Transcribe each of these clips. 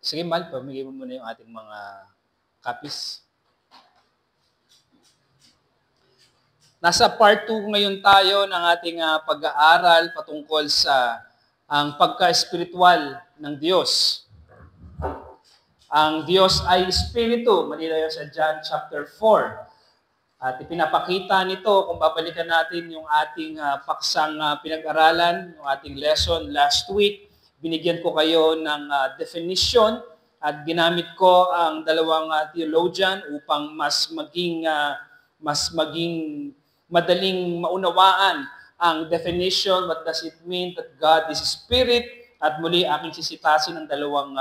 Sige, Mal, pamigay mo muna yung ating mga copies. Nasa part 2 ngayon tayo ng ating pag-aaral patungkol sa ang pagka-espiritual ng Diyos. Ang Diyos ay Espiritu, malinaw sa John chapter 4. At ipinapakita nito, kung babalikan natin yung ating paksang pinag-aralan, yung ating lesson last week, binigyan ko kayo ng definition at ginamit ko ang dalawang theologian upang mas maging madaling maunawaan ang definition, what does it mean that God is Spirit, at muli aking sisitasin ng dalawang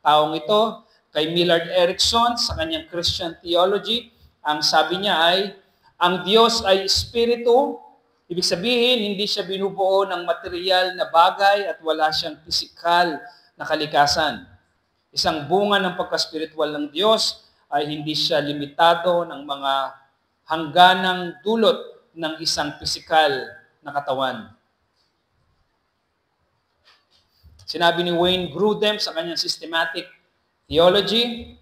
taong ito, kay Millard Erickson sa kanyang Christian Theology. Ang sabi niya ay, ang Diyos ay Espiritu, ibig sabihin, hindi siya binubuo ng material na bagay at wala siyang pisikal na kalikasan. Isang bunga ng pagka-spiritual ng Diyos ay hindi siya limitado ng mga hangganang dulot ng isang pisikal na katawan. Sinabi ni Wayne Grudem sa kanyang Systematic Theology,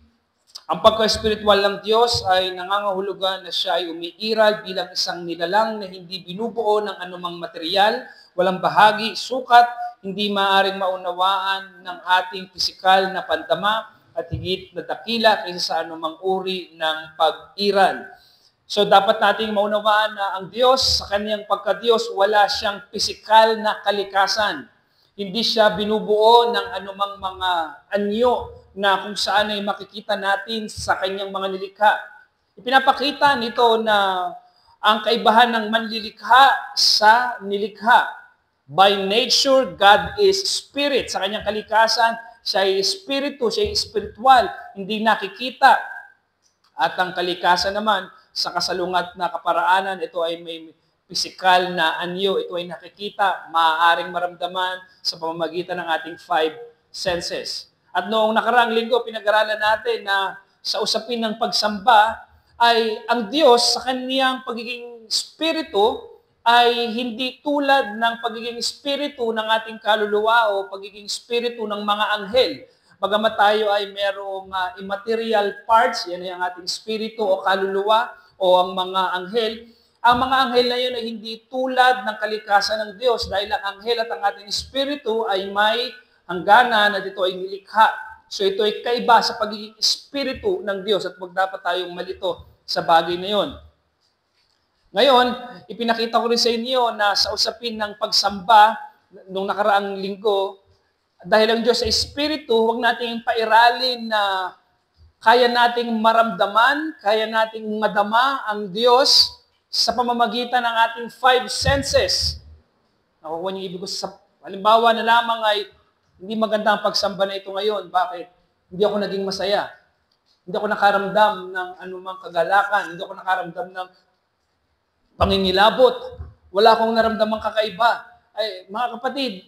ang pagka-spiritual ng Diyos ay nangangahulugan na siya ay umiiral bilang isang nilalang na hindi binubuo ng anumang material, walang bahagi, sukat, hindi maaaring maunawaan ng ating pisikal na pandama at higit na dakila kaysa sa anumang uri ng pag-iral. So dapat nating maunawaan na ang Diyos, sa kanyang pagka-Diyos, wala siyang pisikal na kalikasan. Hindi siya binubuo ng anumang mga anyo na kung saan ay makikita natin sa kanyang mga nilikha. Ipinapakita nito na ang kaibahan ng manlilikha sa nilikha. By nature, God is Spirit. Sa kanyang kalikasan, siya ay Espiritu, siya ay spiritual, hindi nakikita. At ang kalikasan naman, sa kasalungat na kaparaanan, ito ay may pisikal na anyo, ito ay nakikita, maaaring maramdaman sa pamamagitan ng ating 5 senses. At noong nakaraang linggo, pinag-aralan natin na sa usapin ng pagsamba ay ang Diyos sa kaniyang pagiging Espiritu ay hindi tulad ng pagiging Espiritu ng ating kaluluwa o pagiging Espiritu ng mga anghel. Bagamat tayo ay merong immaterial parts, yan ay ang ating Espiritu o kaluluwa o ang mga anghel, ang mga anghel na yun ay hindi tulad ng kalikasan ng Diyos dahil ang anghel at ang ating Espiritu ay may hangganan na dito ay nilikha. So ito ay kaiba sa pagiging Espiritu ng Diyos at wag dapat tayong malito sa bagay na yun. Ngayon, ipinakita ko rin sa inyo na sa usapin ng pagsamba nung nakaraang linggo, dahil ang Diyos ay Espiritu, huwag nating pairalin na kaya nating maramdaman, kaya nating madama ang Diyos sa pamamagitan ng ating 5 senses. Nakukuha niyo ibig ko sa halimbawa na lamang ay hindi maganda ang pagsamba na ito ngayon. Bakit? Hindi ako naging masaya. Hindi ako nakaramdam ng anumang kagalakan. Hindi ako nakaramdam ng pangingilabot. Wala akong naramdamang kakaiba. Ay, mga kapatid,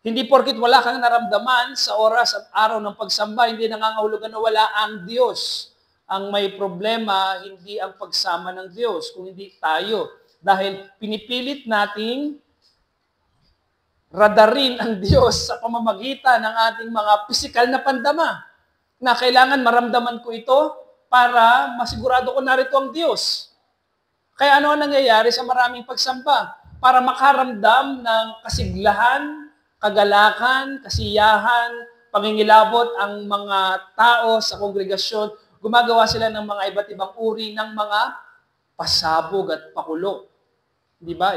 hindi porkit wala kang naramdaman sa oras at araw ng pagsamba, hindi nangangahulugan na wala ang Diyos. Ang may problema, hindi ang pagsama ng Diyos, kung hindi tayo. Dahil pinipilit nating radarin ang Diyos sa pamamagitan ng ating mga pisikal na pandama na kailangan maramdaman ko ito para masigurado ko narito ang Diyos. Kaya ano ang nangyayari sa maraming pagsamba? Para makaramdam ng kasiglahan, kagalakan, kasiyahan, pangingilabot ang mga tao sa kongregasyon, gumagawa sila ng mga iba't ibang uri ng mga pasabog at pakulo. Di ba?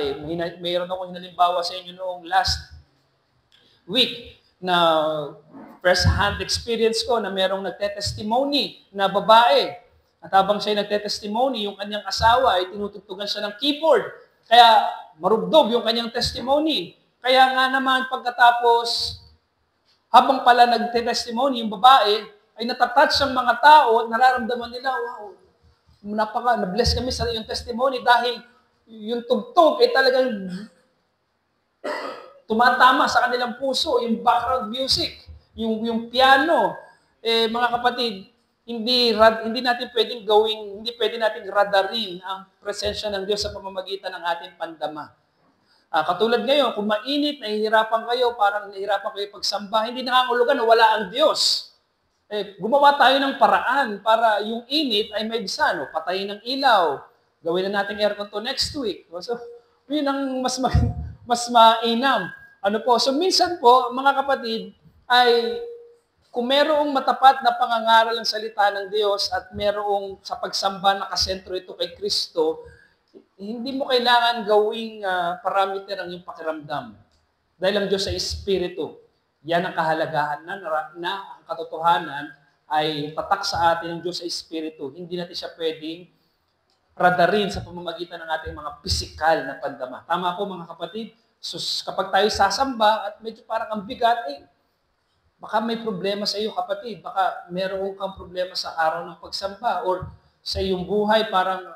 Mayroon akong hinalimbawa sa inyo noong last week na first-hand experience ko na merong nagte-testimony na babae. At habang siya nagte-testimony, yung kanyang asawa ay tinutugtugan siya ng keyboard. Kaya marugdog yung kanyang testimony. Kaya nga naman pagkatapos, habang pala nagte-testimony yung babae, ay natatouch ang mga tao at nararamdaman nila, wow, na-bless kami sa iyong testimony dahil yung tugtog ay talagang tumatama sa kanilang puso, yung background music, yung piano. Mga kapatid, hindi natin pwedeng hindi pwede nating radarin ang presensya ng Diyos sa pamamagitan ng ating pandama. Katulad ngayon, kung mainit, nahihirapan kayo, parang nahihirapan kayo pagsamba, hindi nangangulugan na wala ang Diyos. Gumawa tayo ng paraan para yung init ay may bisa, no? Patayin ng ilaw. Gawin na natin aircon to next week. So, yun ang mas mainam. So minsan po, mga kapatid, ay kung merong matapat na pangangaral ng salita ng Diyos at merong sa pagsamba nakasentro ito kay Kristo, hindi mo kailangan gawing parameter ang iyong pakiramdam. Dahil ang Diyos ay Espiritu. Yan ang kahalagahan na ang katotohanan ay tatak sa atin ng Diyos ay Espiritu. Hindi natin siya pwedeng radarin sa pamamagitan ng ating mga pisikal na pandama. Tama po mga kapatid? So, kapag tayo sasamba at medyo parang ang bigat, baka may problema sa iyo kapatid. Baka meron kang problema sa araw ng pagsamba or sa iyong buhay parang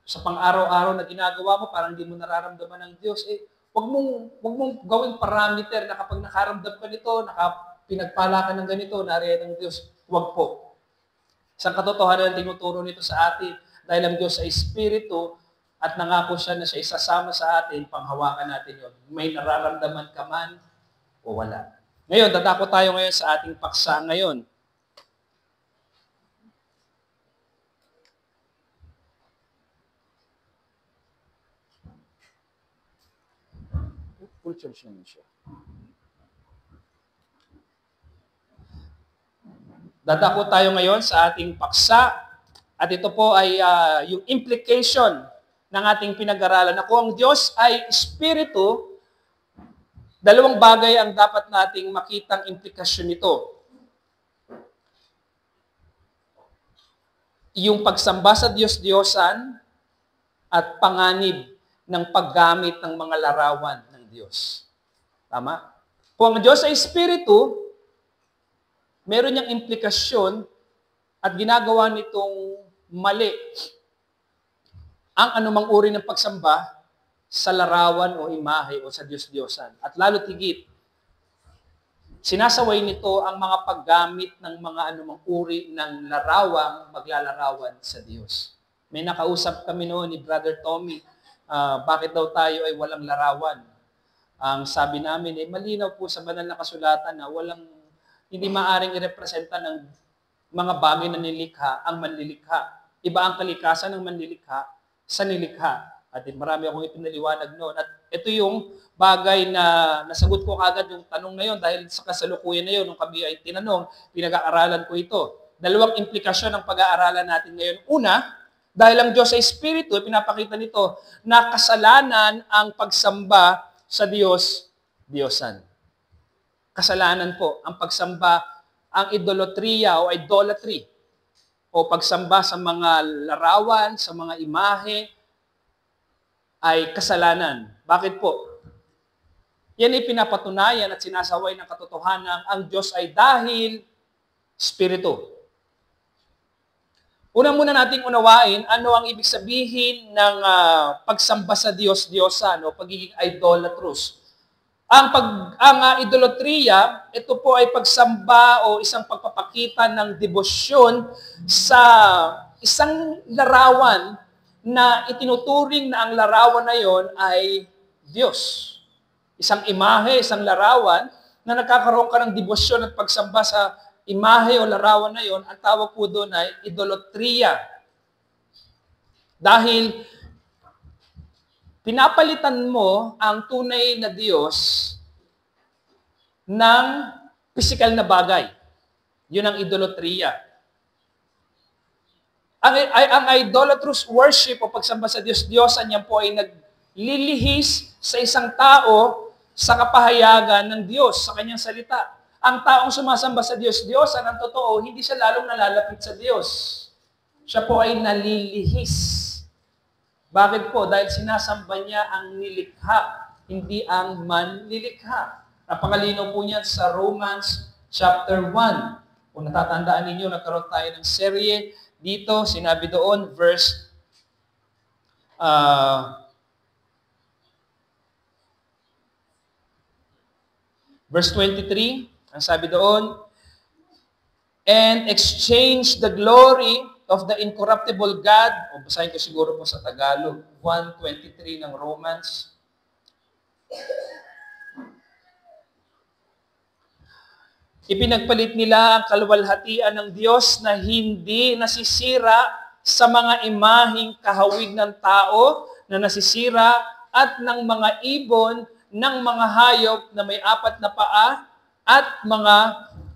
sa pang-araw-araw na ginagawa mo, parang hindi mo nararamdaman ng Diyos, wag mong gawing parameter na kapag nakaramdam ka nito, pinagpala ka ng ganito, nariyan ng Diyos. Wag po. Isang katotohanan na tinuturo nito sa atin, dahil ang Diyos ay Espiritu, at nangako siya na siya isasama sa atin, panghawakan natin yun. May nararamdaman ka man o wala. Ngayon, dadako tayo ngayon sa ating paksa ngayon. Full church naman siya. Dadako tayo ngayon sa ating paksa at ito po ay yung implication ng ating pinag-aralan na kung ang Diyos ay Espiritu, dalawang bagay ang dapat nating makitang implikasyon nito. Yung pagsamba sa Diyos-Diyosan at panganib ng paggamit ng mga larawan ng Diyos. Tama? Kung ang Diyos ay Espiritu, meron niyang implikasyon at ginagawa nitong mali ang anumang uri ng pagsamba sa larawan o imahe o sa Diyos-Diyosan. At lalo tigit, sinasaway nito ang mga paggamit ng mga anumang uri ng larawang maglalarawan sa Diyos. May nakausap kami noon ni Brother Tommy, bakit daw tayo ay walang larawan? Ang sabi namin, malinaw po sa banal na kasulatan na hindi maaring irepresenta ng mga bagay na nilikha ang manlilikha. Iba ang kalikasan ng manlilikha sa nilikha. At marami akong ipinaliwanag noon. At ito yung bagay na nasagot ko agad yung tanong na yun dahil sa kasalukuyan na yun, nung kami ay tinanong, pinag-aaralan ko ito. Dalawang implikasyon ng pag-aaralan natin ngayon. Una, dahil ang Diyos ay Espiritu, pinapakita nito na kasalanan ang pagsamba sa Diyos-Diyosan. Kasalanan po ang pagsamba, ang idolatria o idolatry o pagsamba sa mga larawan, sa mga imahe ay kasalanan. Bakit po? Yan ay pinapatunayan at sinasaway ng katotohanan ang Diyos ay dahil Espiritu. Una muna nating unawain ano ang ibig sabihin ng pagsamba sa Diyos-Diyosan o pagiging idolatrous. Ang idolatria, ito po ay pagsamba o isang pagpapakita ng debosyon sa isang larawan na itinuturing na ang larawan na yon ay Diyos. Isang imahe, isang larawan na nagkakaroon ka ng debosyon at pagsamba sa imahe o larawan na yon, ang tawag po doon ay idolatria. Dahil pinapalitan mo ang tunay na Diyos ng physical na bagay. Yun ang idolatria. Ang idolatrous worship o pagsamba sa Diyos-Diyosan, yan po ay naglilihis sa isang tao sa kapahayagan ng Diyos, sa kanyang salita. Ang taong sumasamba sa Diyos-Diyosan, ang totoo, hindi siya lalong nalalapit sa Diyos. Siya po ay nalilihis. Bakit po? Dahil sinasamba niya ang nilikha, hindi ang manlilikha. Napangalinaw po niyan sa Romans chapter 1. Kung natatandaan ninyo, nagkaroon tayo ng serye dito, sinabi doon, verse 23, ang sabi doon, and exchange the glory of the incorruptible God, o basahin ko siguro po sa Tagalog, 1:23 ng Romans, Ipinagpalit nila ang kaluwalhatian ng Diyos na hindi nasisira sa mga imaheng kahawig ng tao na nasisira at ng mga ibon ng mga hayop na may apat na paa at mga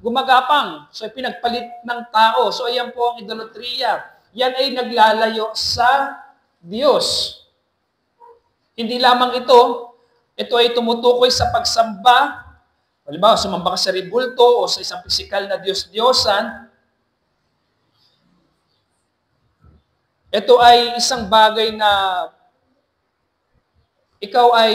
gumagapang. So, ipinagpalit ng tao. So, ayan po ang idolatria. Yan ay naglalayo sa Diyos. Hindi lamang ito ay tumutukoy sa pagsamba. Halimbawa, sumamba ka sa rebulto o sa isang pisikal na Diyos-Diyosan. Ito ay isang bagay na ikaw ay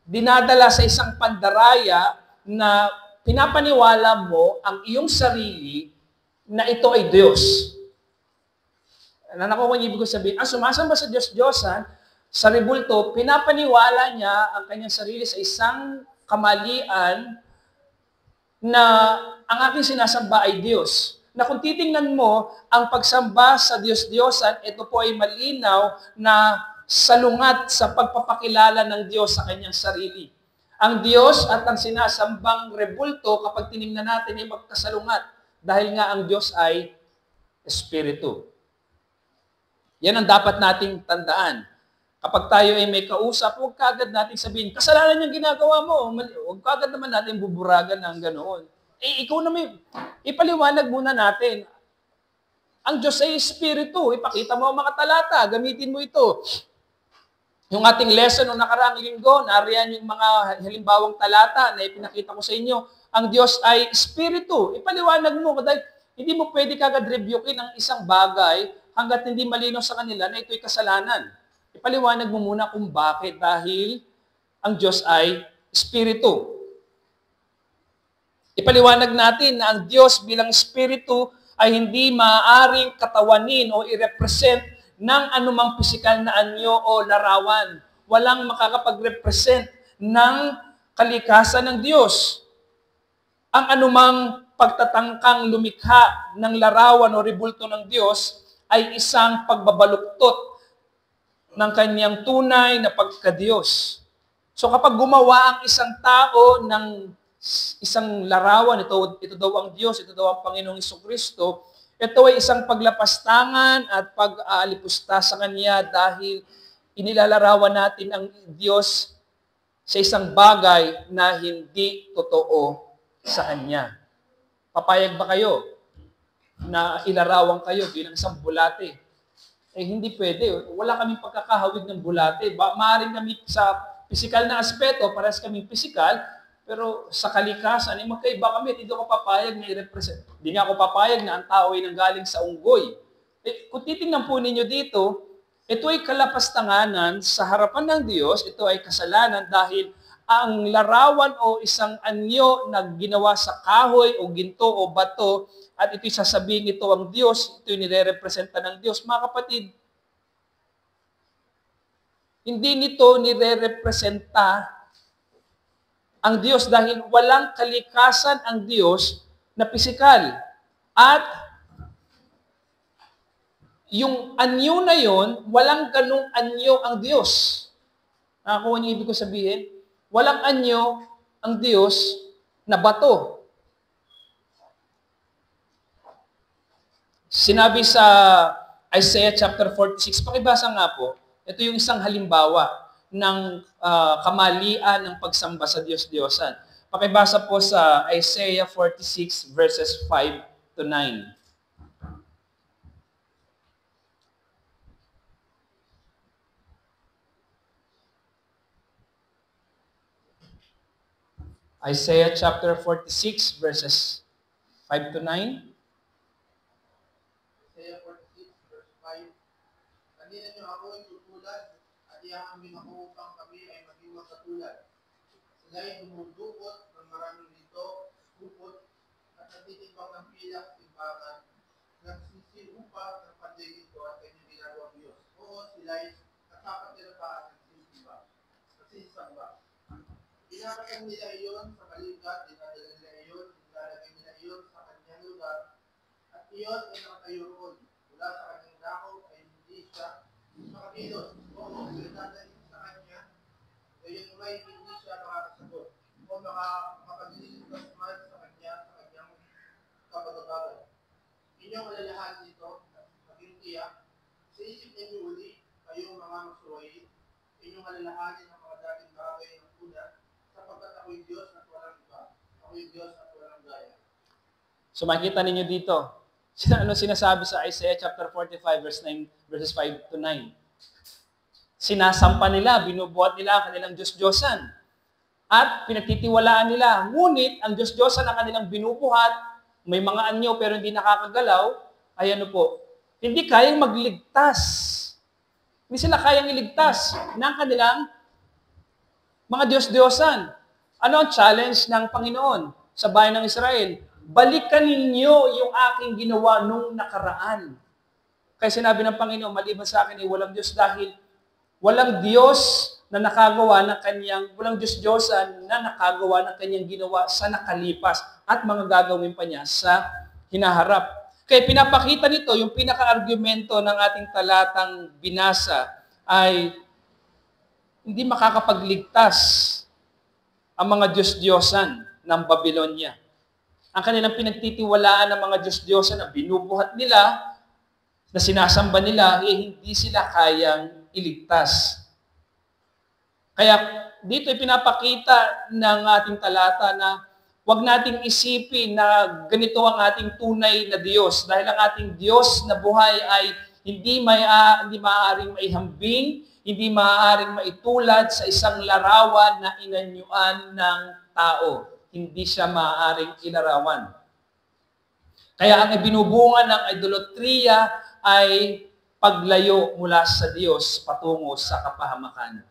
dinadala sa isang pandaraya na pinapaniwala mo ang iyong sarili na ito ay Diyos. Nanako kung ibig ko sabihin, ang sumasamba sa Diyos-Diyosan, sa rebulto, pinapaniwala niya ang kanyang sarili sa isang kamalian na ang aking sinasamba ay Diyos. Na kung titingnan mo, ang pagsamba sa Diyos-Diyosan, ito po ay malinaw na salungat sa pagpapakilala ng Diyos sa kanyang sarili. Ang Diyos at ang sinasambang rebulto, kapag tinignan natin, ay magkasalungat. Dahil nga ang Diyos ay Espiritu. Yan ang dapat nating tandaan. Kapag tayo ay may kausap, huwag kagad natin sabihin, kasalanan yung ginagawa mo. Huwag kagad naman natin buburagan ng ganoon. Ikaw na may, ipaliwanag muna natin. Ang Diyos ay Espiritu. Ipakita mo ang mga talata. Gamitin mo ito. Yung ating lesson noong nakaraang linggo, nariyan yung mga halimbawang talata na ipinakita ko sa inyo. Ang Diyos ay Espiritu. Ipaliwanag mo. Dahil hindi mo pwede kagad rebukein ang isang bagay hanggat hindi malinaw sa kanila na ito'y kasalanan. Ipaliwanag mo muna kung bakit. Dahil ang Diyos ay Espiritu. Ipaliwanag natin na ang Diyos bilang Espiritu ay hindi maaaring katawanin o i-represent ng anumang pisikal na anyo o larawan. Walang makakapag-represent ng kalikasan ng Diyos. Ang anumang pagtatangkang lumikha ng larawan o rebulto ng Diyos ay isang pagbabaluktot ng kanyang tunay na pagka-Diyos. So kapag gumawa ang isang tao ng isang larawan, ito daw ang Diyos, ito daw ang Panginoong Jesucristo, ito ay isang paglapastangan at pag-aalipusta sa Kanya dahil inilalarawan natin ang Diyos sa isang bagay na hindi totoo sa Kanya. Papayag ba kayo na ilarawan kayo bilang isang bulate? Hindi pwede. Wala kaming pagkakahawig ng bulate. Maaaring kami sa pisikal na aspeto, parehas kaming pisikal, pero sa kalikasan, magkaiba kami. Hindi ako papayag na i-represent. Hindi nga ako papayag na ang tao ay nanggaling sa unggoy. Kung titingnan po ninyo dito, ito ay kalapastanganan sa harapan ng Diyos. Ito ay kasalanan dahil ang larawan o isang anyo na ginawa sa kahoy o ginto o bato at ito'y sasabihin ito ang Diyos, ito'y nire-representa ng Diyos. Mga kapatid, hindi nito nire-representa ang Diyos dahil walang kalikasan ang Diyos na pisikal. At yung anyo na yon, walang ganung anyo ang Diyos. Nakakuha niyo ibig ko sabihin? Walang anyo ang Diyos na bato. Sinabi sa Isaiah chapter 46, pakibasa nga po, ito yung isang halimbawa ng kamalian ng pagsamba sa Diyos-Diyosan. Pakibasa po sa Isaiah 46 verses 5 to 9. Isaiah chapter 46 verses 5 to 9. Isaiah 46 verse 5. Kanina niyo ako ay tutulad at iaamin ako upang kami ay maging magkatulad. Sila'y dumudukot ng maraming dito, bukot, at natitimbang ng pilak, timbangan, nagsisiupa ng pandigito at kanyang ginagawang Diyos. Oo, sila'y nakapatirataan ng nagsisamba. Pinapatan nila iyon sa kaligat, dinadala nila iyon, nilalagay nila iyon sa kanyang lugar, at iyon ay nakatayo roon. Mula sa kanyang dako ay hindi siya makakilos. Oo, pinadala sa kanya, gayon may hindi siya makadililigtas man sa kanyang kapatagalan. Inyong alalahanin nito, maging tiyak, sa isip ninyo uli, kayong mga masuwayin, inyong alalahanin ang mga dating bagay ng una, sapagkat ako'y Diyos at walang iba. Ako'y Diyos at walang gaya. So makikita ninyo dito, ano sinasabi sa Isaiah chapter 45 verses 5 to 9. Sinasampa nila, binubuhat nila ang kanilang Diyos-Diyosan. At pinagtitiwalaan nila. Ngunit ang Diyos-Diyosan ang kanilang binubuhat, may mga anyo pero hindi nakakagalaw, ay ano po, hindi kayang magligtas. Hindi sila kayang iligtas ng kanilang mga Diyos-Diyosan. Ano ang challenge ng Panginoon sa bayan ng Israel? Balikan ninyo yung aking ginawa nung nakaraan. Kaya sinabi ng Panginoon, maliban sa akin ay walang Diyos dahil walang Diyos na nakagawa ng kanyang, walang Diyos-Diyosan na nakagawa ng kanyang ginawa sa nakalipas at mga gagawin pa niya sa hinaharap. Kaya pinapakita nito, yung pinaka-argumento ng ating talatang binasa ay hindi makakapagligtas ang mga Diyos-Diyosan ng Babylonia. Ang kanilang pinagtitiwalaan ng mga Diyos-Diyosan na binubuhat nila, na sinasamba nila, hindi sila kayang iligtas. Kaya dito pinapakita ng ating talata na huwag nating isipin na ganito ang ating tunay na Diyos. Dahil ang ating Diyos na buhay ay hindi maaaring maihambing, hindi maaaring maitulad sa isang larawan na inanyuan ng tao. Hindi siya maaaring ilarawan. Kaya ang ibinubungan ng idolatriya ay paglayo mula sa Diyos patungo sa kapahamakan.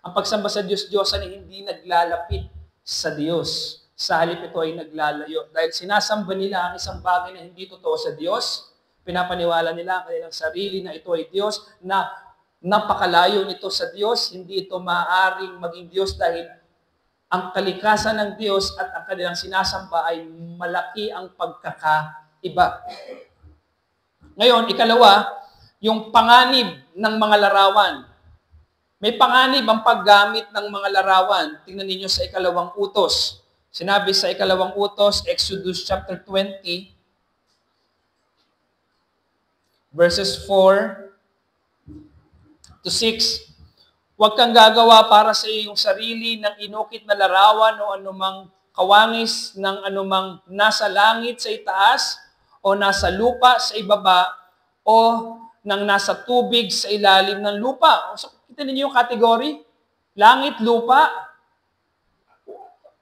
Ang pagsamba sa Diyos-Diyosan ay hindi naglalapit sa Diyos. Sa halip ito ay naglalayo. Dahil sinasamba nila ang isang bagay na hindi totoo sa Diyos, pinapaniwala nila ang kanilang sarili na ito ay Diyos, na napakalayo nito sa Diyos, hindi ito maaaring maging Diyos dahil ang kalikasan ng Diyos at ang kanilang sinasamba ay malaki ang pagkakaiba. Ngayon, ikalawa, yung panganib ng mga larawan. May panganib ang paggamit ng mga larawan. Tingnan ninyo sa ikalawang utos. Sinabi sa ikalawang utos, Exodus chapter 20, verses 4 to 6. Huwag kang gagawa para sa iyong sarili ng inukit na larawan o anumang kawangis ng anumang nasa langit sa itaas o nasa lupa sa ibaba o ng nasa tubig sa ilalim ng lupa. So, kita ninyo yung category? Langit, lupa,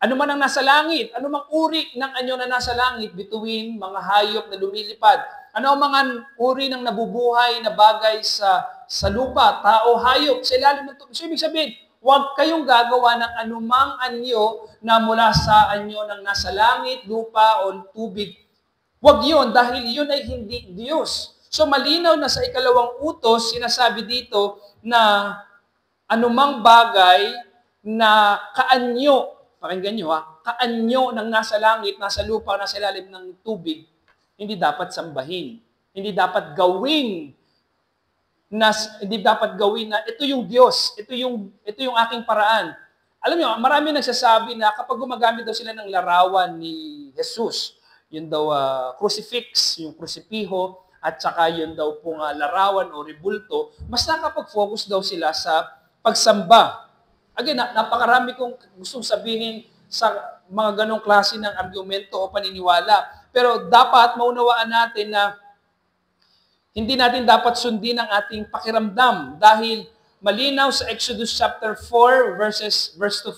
ano man ang nasa langit, ano mang uri ng anyo na nasa langit, bituin, mga hayop na lumilipad. Ano ang mga uri ng nabubuhay na bagay sa lupa, tao, hayop, sa ilalim ng tubig. So, ibig sabihin, huwag kayong gagawa ng anumang anyo na mula sa anyo ng nasa langit, lupa, o tubig. Huwag yun, dahil yun ay hindi Diyos. So, malinaw na sa ikalawang utos, sinasabi dito na anumang bagay na kaanyo, pakinggan nyo kaanyo ng nasa langit, nasa lupa, nasa ilalim ng tubig, hindi dapat sambahin. Hindi dapat gawin na ito yung Diyos, ito yung aking paraan. Alam niyo, marami nagsasabi na kapag gumagamit daw sila ng larawan ni Jesus, yun daw crucifix, yung krusipiho, at saka yun daw pong larawan o rebulto, mas nakapag-focus daw sila sa pagsamba. Again, napakarami kong gustong sabihin sa mga ganong klase ng argumento o paniniwala. Pero dapat maunawaan natin na hindi natin dapat sundin ang ating pakiramdam dahil malinaw sa Exodus chapter 4 verse to 5,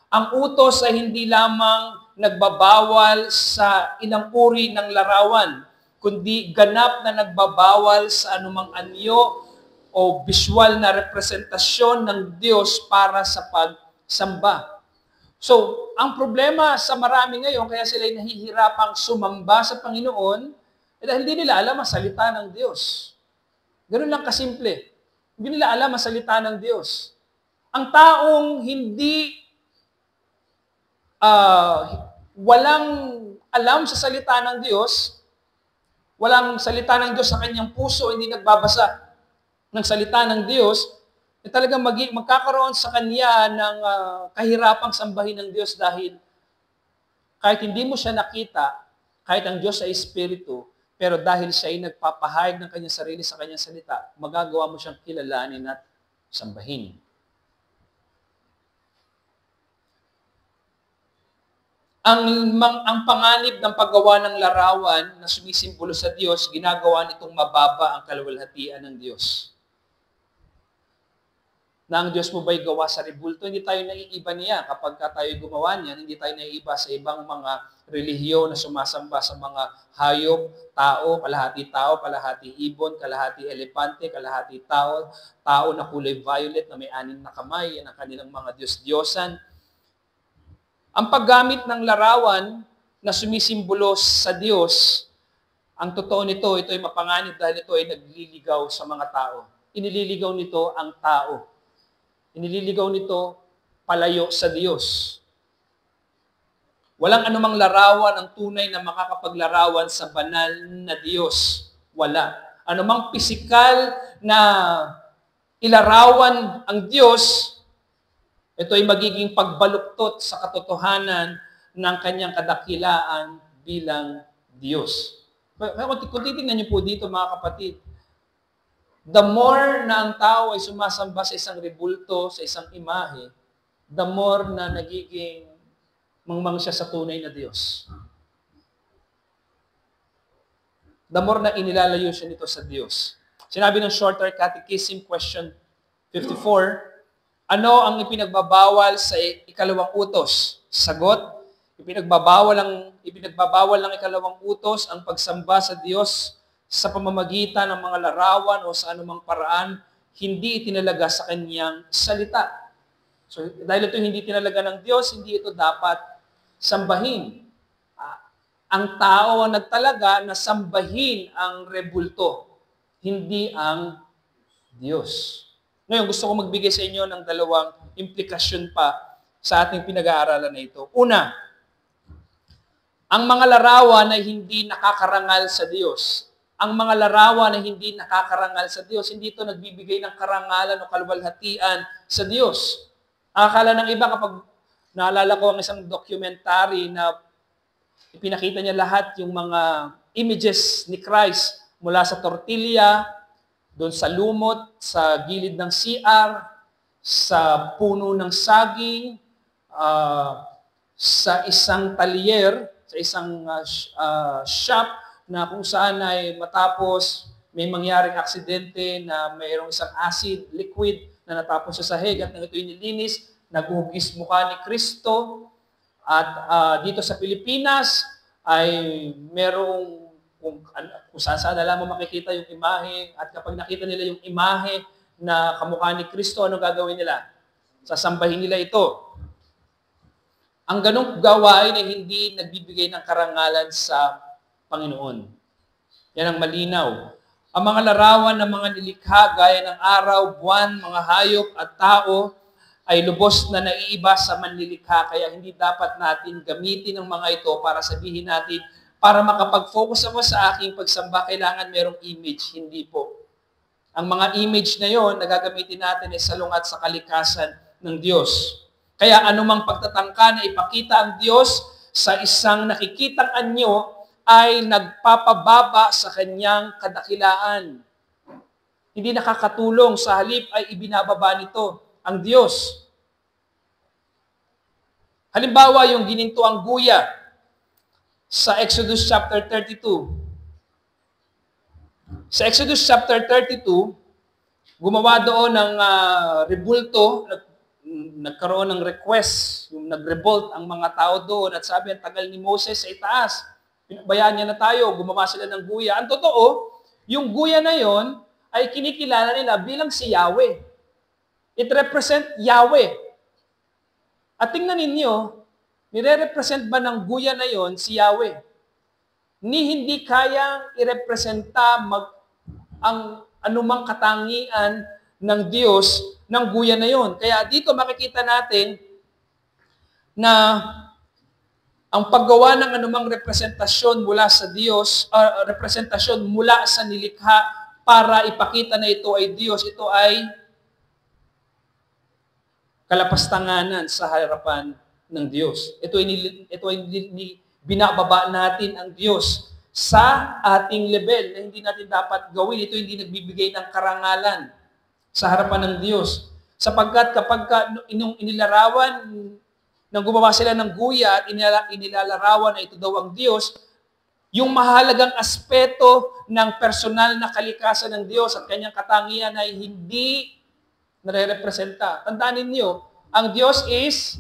ang utos ay hindi lamang nagbabawal sa ilang uri ng larawan, kundi ganap na nagbabawal sa anumang anyo o visual na representasyon ng Diyos para sa pagsamba. So, ang problema sa marami ngayon, kaya sila nahihirapang sumamba sa Panginoon, dahil hindi nila alam ang salita ng Diyos. Ganun lang kasimple. Hindi nila alam ang salita ng Diyos. Ang taong hindi walang alam sa salita ng Diyos, walang salita ng Diyos sa kanyang puso, hindi nagbabasa ng salita ng Diyos, talagang magkakaroon sa kanya ng kahirapang sambahin ng Diyos dahil kahit hindi mo siya nakita, kahit ang Diyos ay Espiritu, pero dahil siya ay nagpapahayag ng kanyang sarili sa kanyang salita, magagawa mo siyang kilalanin at sambahin. Ang panganib ng paggawa ng larawan na sumisimbolo sa Diyos, ginagawa nitong mababa ang kaluwalhatian ng Diyos. Na ang Diyos mo ba'y gawa sa rebulto? Hindi tayo naiiba niya. Kapag tayo gumawa niyan, hindi tayo naiiba sa ibang mga relihiyon na sumasamba sa mga hayop, tao, kalahati ibon, kalahati elepante, kalahati tao na kulay violet na may 6 na kamay, yan ang kanilang mga Diyos-Diyosan. Ang paggamit ng larawan na sumisimbolo sa Diyos, ang totoo nito, ito ay mapanganib dahil ito ay nagliligaw sa mga tao. Inililigaw nito ang tao. Inililigaw nito palayo sa Diyos. Walang anumang larawan ang tunay na makakapaglarawan sa banal na Diyos. Wala. Anumang pisikal na ilarawan ang Diyos, ito ay magiging pagbaluktot sa katotohanan ng kanyang kadakilaan bilang Diyos. Kung titignan niyo po dito mga kapatid, the more na ang tao ay sumasamba sa isang rebulto, sa isang imahe, the more na nagiging mangmang siya sa tunay na Diyos. The more na inilalayo siya nito sa Diyos. Sinabi ng Shorter Catechism, question 54, ano ang ipinagbabawal sa ikalawang utos? Sagot, ipinagbabawal ng ikalawang utos ang pagsamba sa Diyos sa pamamagitan ng mga larawan o sa anumang paraan, hindi itinalaga sa kanyang salita. So, dahil ito hindi tinalaga ng Diyos, hindi ito dapat sambahin. Ang tao ang nagtalaga na sambahin ang rebulto, hindi ang Diyos. Ngayon, gusto ko magbigay sa inyo ng 2 implikasyon pa sa ating pinag-aaralan na ito. Una, ang mga larawan ay hindi nakakarangal sa Diyos. Ang mga larawan na hindi nakakarangal sa Diyos, hindi ito nagbibigay ng karangalan o kaluwalhatian sa Diyos. Akala ng iba kapag naalala ko ang isang documentary na ipinakita niya lahat yung mga images ni Christ mula sa tortilla, doon sa lumot, sa gilid ng CR, sa puno ng saging, sa isang talyer, sa isang shop, na kung saan ay matapos may mangyaring aksidente na mayroong isang acid, liquid, na natapos sa sahig at nang ito'y nilinis, naguhugis mukha ni Kristo. At dito sa Pilipinas ay merong kung saan alam mo makikita yung imahe at kapag nakita nila yung imahe na kamukha ni Kristo, ano gagawin nila? Sasambahin nila ito. Ang ganong gawain ay hindi nagbibigay ng karangalan sa Panginoon. Yan ang malinaw. Ang mga larawan ng mga nilikha gaya ng araw, buwan, mga hayop at tao ay lubos na naiiba sa manlilikha. Kaya hindi dapat natin gamitin ang mga ito para sabihin natin, para makapag-focus ako sa aking pagsamba, kailangan merong image. Hindi po. Ang mga image na yon na gagamitin natin ay salungat sa kalikasan ng Diyos. Kaya anumang pagtatangka na ipakita ang Diyos sa isang nakikitang anyo, ay nagpapababa sa kanyang kadakilaan. Hindi nakakatulong, sa halip ay ibinababa nito ang Diyos. Halimbawa, yung ginintuang guya sa Exodus chapter 32. Sa Exodus chapter 32, gumawa doon ng rebulto, nagkaroon ng request, yung nag-revolt ang mga tao doon at sabi, ang tagal ni Moses sa itaas. Pinabayaan niya na tayo, gumawa sila ng guya. Ang totoo, yung guya na yon ay kinikilala nila bilang si Yahweh. It represent Yahweh. At tingnan ninyo, nire-represent ba ng guya na yon si Yahweh? Hindi kayang i-representa ang anumang katangian ng Diyos ng guya na yon. Kaya dito makikita natin na ang paggawa ng anumang representasyon mula sa Diyos, representasyon mula sa nilikha para ipakita na ito ay Diyos, ito ay kalapastanganan sa harapan ng Diyos. Ito ay binababa natin ang Diyos sa ating level na hindi natin dapat gawin. Ito hindi nagbibigay ng karangalan sa harapan ng Diyos. Sapagkat kapag inilarawan, nang gumawa sila ng guya at inilalarawan na ito daw ang Diyos, yung mahalagang aspeto ng personal na kalikasan ng Diyos at kanyang katangian ay hindi nare-representa. Tandaan ninyo, ang Diyos is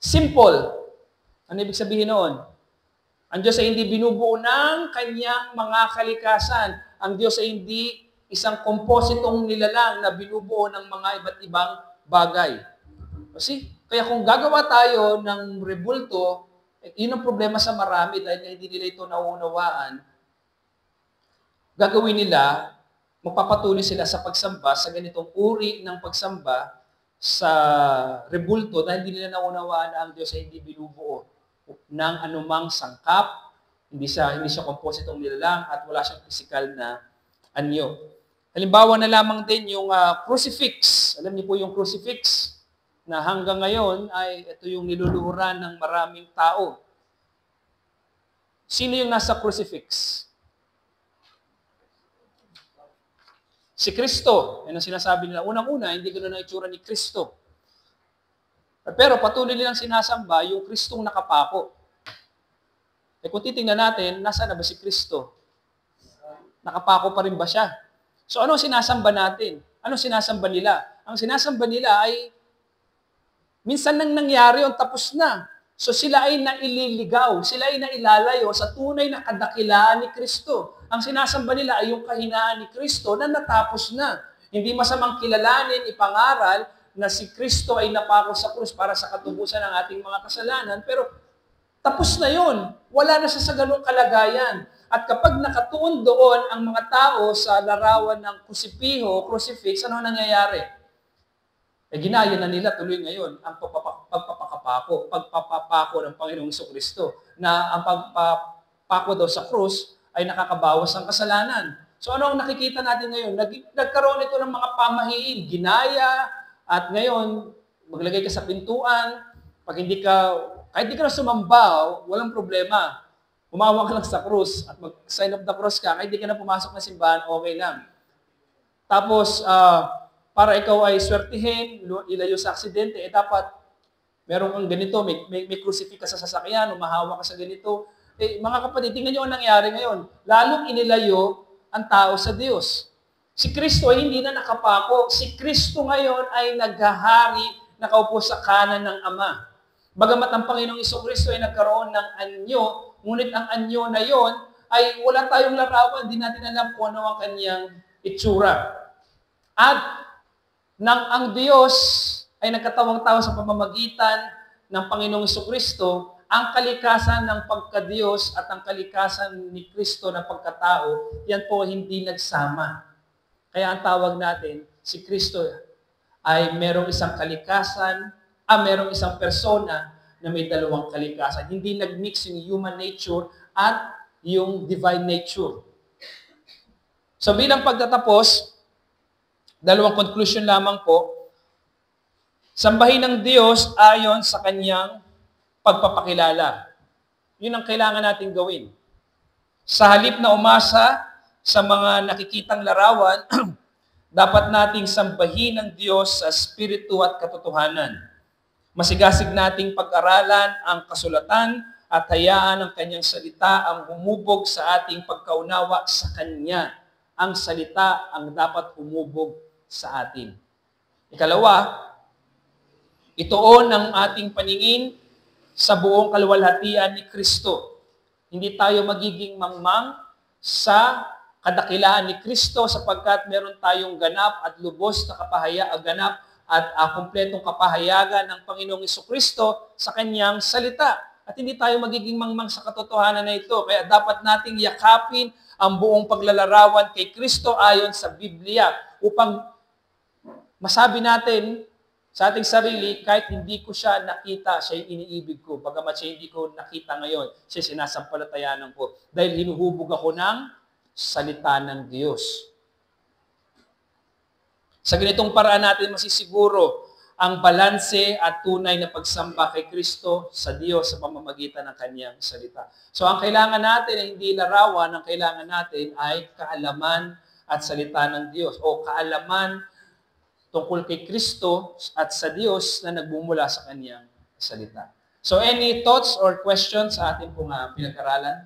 simple. Ano ibig sabihin noon? Ang Diyos ay hindi binubuo ng kanyang mga kalikasan. Ang Diyos ay hindi isang kompositong nilalang na binubuo ng mga iba't ibang bagay. Kasi, kaya kung gagawa tayo ng rebulto, yun ang problema sa marami dahil hindi nila ito nauunawaan. Gagawin nila, magpapatuloy sila sa pagsamba, sa ganitong uri ng pagsamba sa rebulto dahil hindi nila naunawaan na ang Diyos ay hindi binubuo ng anumang sangkap, hindi siya kompositong nilalang at wala siyang physical na anyo. Halimbawa na lamang din yung crucifix. Alam niyo po yung crucifix na hanggang ngayon ay ito yung niluluhuran ng maraming tao. Sino yung nasa crucifix? Si Kristo. Yan ang sinasabi nila. Unang-una, hindi ganoon ang itsura ni Kristo. Pero patuloy nilang sinasamba yung Kristong nakapako. Kung titingnan natin, nasa na ba si Kristo? Nakapako pa rin ba siya? So ano sinasamba natin? Ano sinasamba nila? Ang sinasamba nila ay minsan nang nangyari yung tapos na. So sila ay naililigaw, sila ay nailalayo sa tunay na kadakilaan ni Kristo. Ang sinasamba nila ay yung kahinaan ni Kristo na natapos na. Hindi masamang kilalanin, ipangaral na si Kristo ay napako sa krus para sa katubusan ng ating mga kasalanan, pero tapos na yon. Wala na siya sa ganung kalagayan. At kapag nakatuon doon ang mga tao sa larawan ng crucifix, ano nangyayari? Ginaya na nila tuloy ngayon ang pagpapapako ng Panginoong Jesucristo na ang pagpapako daw sa krus ay nakakabawas ng kasalanan. So ano ang nakikita natin ngayon? Nagkaroon ito ng mga pamahiin, ginaya, at ngayon, maglagay ka sa pintuan, kahit di ka na sumamba, walang problema. Umawa ka lang sa krus at mag-sign of the cross ka, kahit di ka na pumasok na simbahan, okay lang. Tapos, para ikaw ay swertihin, ilayo sa aksidente, dapat meron kang ganito, may crucifix ka sa sasakyan, umahawa ka sa ganito. Mga kapatid, tingnan nyo ang nangyari ngayon. Lalong inilayo ang tao sa Diyos. Si Kristo ay hindi na nakapako. Si Kristo ngayon ay naghahari, nakaupo sa kanan ng Ama. Bagamat ang Panginoong Jesucristo ay nagkaroon ng anyo, ngunit ang anyo na yon ay wala tayong larawan, hindi natin alam kung ano ang kanyang itsura. At nang ang Diyos ay nagkatawang tao sa pamamagitan ng Panginoong Jesucristo, ang kalikasan ng pagka-Diyos at ang kalikasan ni Kristo na pagkatao, yan po hindi nagsama. Kaya ang tawag natin, si Kristo ay merong isang kalikasan, merong isang persona na may dalawang kalikasan. Hindi nag-mix yung human nature at yung divine nature. So bilang pagtatapos, dalawang conclusion lamang po, sambahin ng Diyos ayon sa kanyang pagpapakilala. Yun ang kailangan natin gawin. Sa halip na umasa sa mga nakikitang larawan, dapat nating sambahin ng Diyos sa espiritu at katotohanan. Masigasig nating pag-aralan ang kasulatan at hayaan ang kanyang salita ang humubog sa ating pagkaunawa sa kanya. Ang salita ang dapat humubog sa atin. Ikalawa, ituon ang ating paningin sa buong kaluwalhatian ni Kristo. Hindi tayo magiging mangmang sa kadakilaan ni Kristo sapagkat meron tayong ganap at lubos na ganap at kumpletong kapahayagan ng Panginoong Jesucristo sa kanyang salita. At hindi tayo magiging mangmang sa katotohanan na ito. Kaya dapat nating yakapin ang buong paglalarawan kay Kristo ayon sa Biblia upang masabi natin sa ating sarili, kahit hindi ko siya nakita, siya yung iniibig ko. Bagamat siya hindi ko nakita ngayon, siya sinasampalatayanan ko. Dahil hinuhubog ako ng salita ng Diyos. Sa ganitong paraan natin masisiguro ang balanse at tunay na pagsamba kay Kristo sa Diyos sa pamamagitan ng Kanyang salita. So ang kailangan natin ay hindi larawan, ang kailangan natin ay kaalaman at salita ng Diyos o kaalaman tungkol kay Kristo at sa Diyos na nagbumula sa Kanyang salita. So any thoughts or questions sa ating pong pinag-aralan?